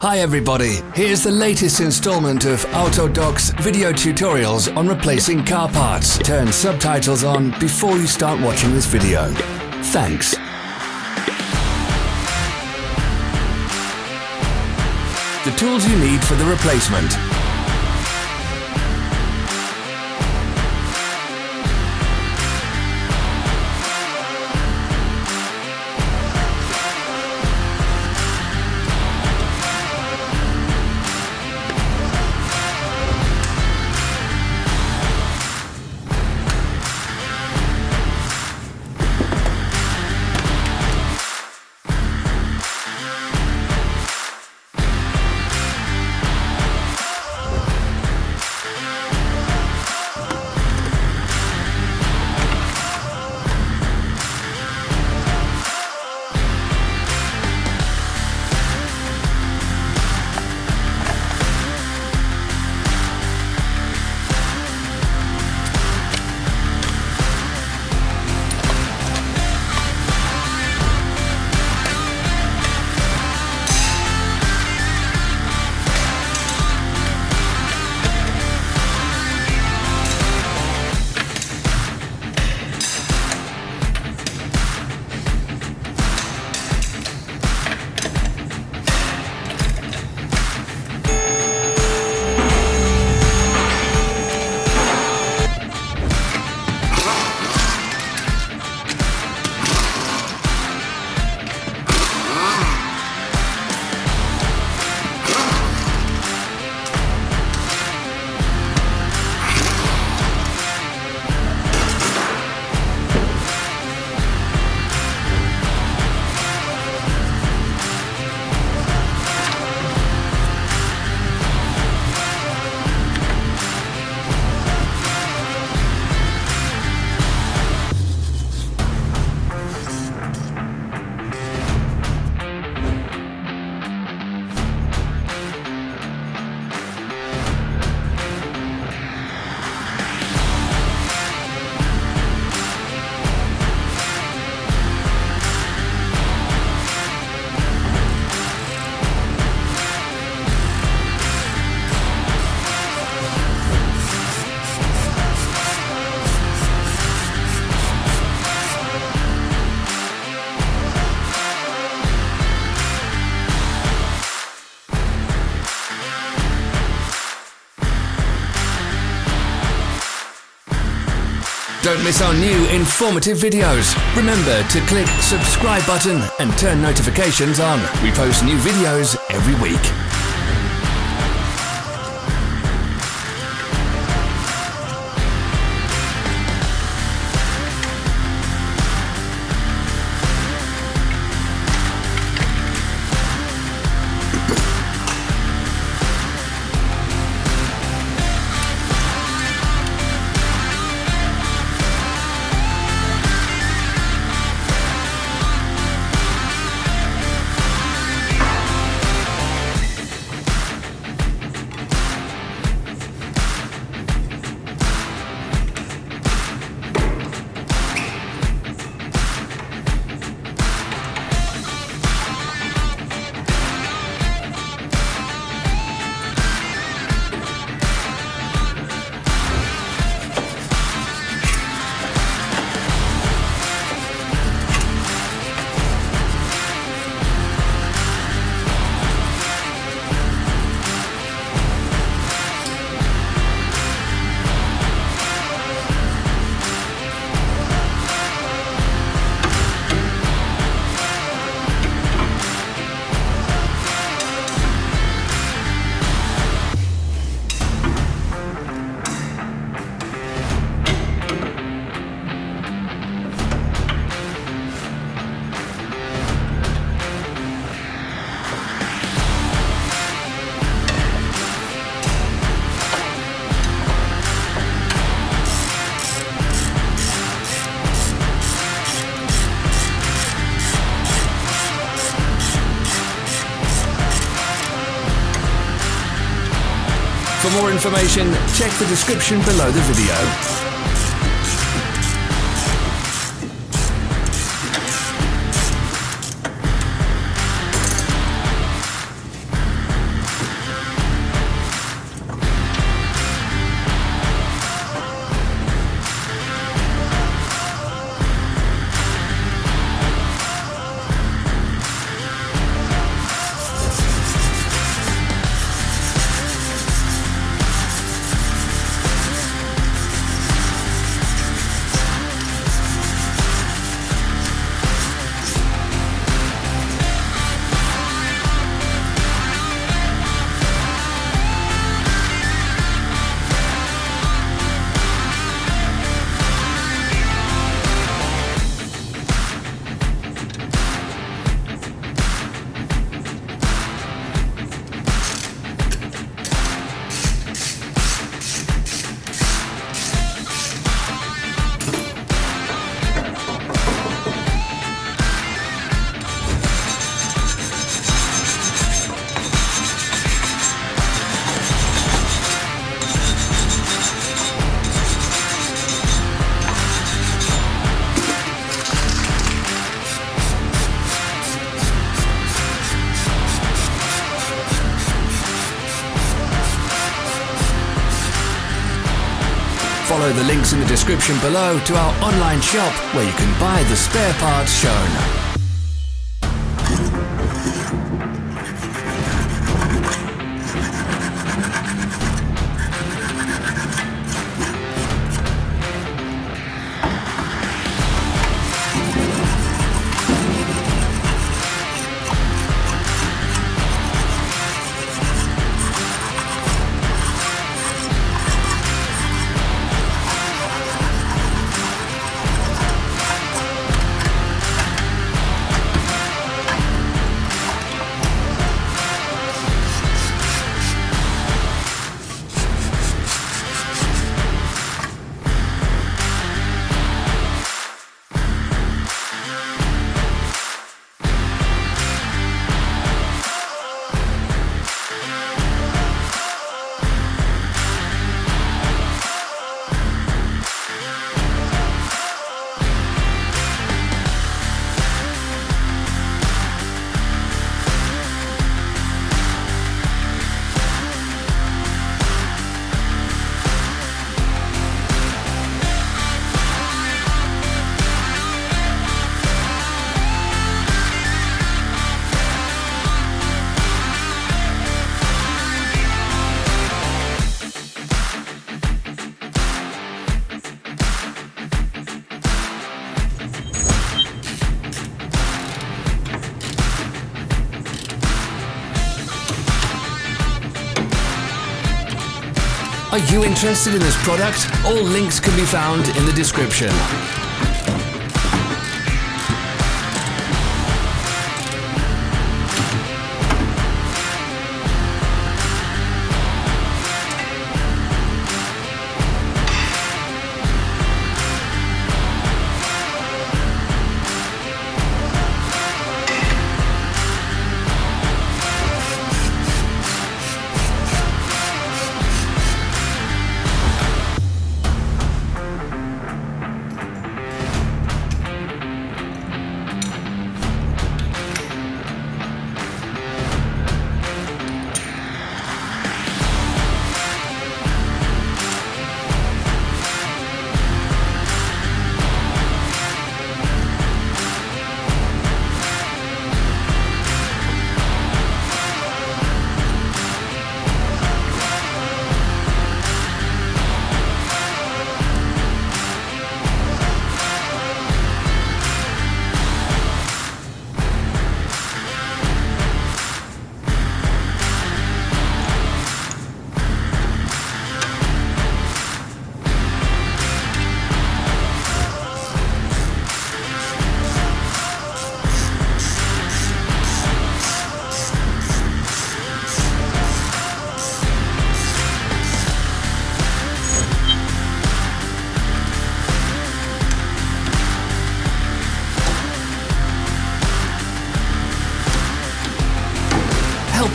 Hi everybody, here's the latest installment of Autodoc's video tutorials on replacing car parts. Turn subtitles on before you start watching this video. Thanks. The tools you need for the replacement. Don't miss our new informative videos. Remember to click subscribe button and turn notifications on. We post new videos every week. For more information, check the description below the video. follow the links in the description below to our online shop where you can buy the spare parts shown. Are you interested in this product? All links can be found in the description.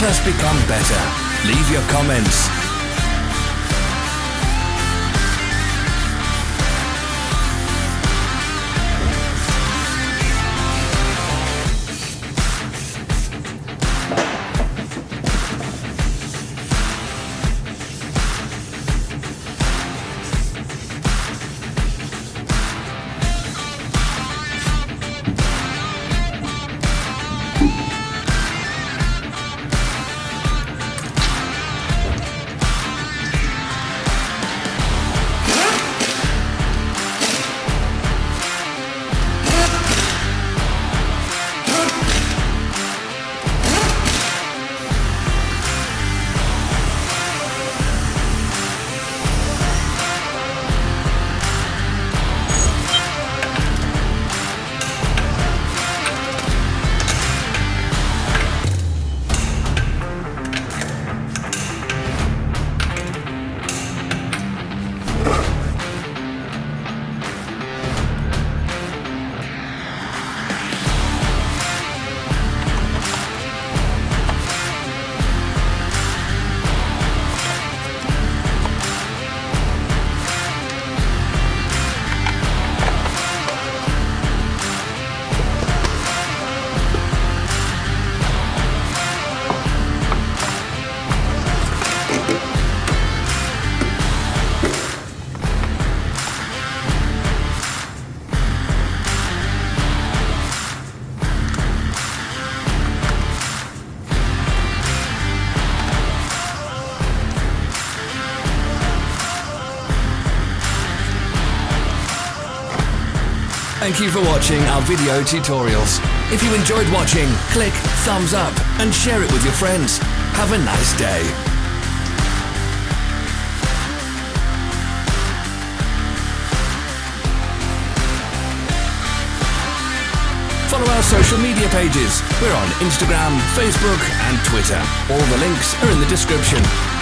Help us become better. Leave your comments. Thank you for watching our video tutorials. If you enjoyed watching, click thumbs up and share it with your friends. Have a nice day. Follow our social media pages. We're on Instagram, Facebook and Twitter. All the links are in the description.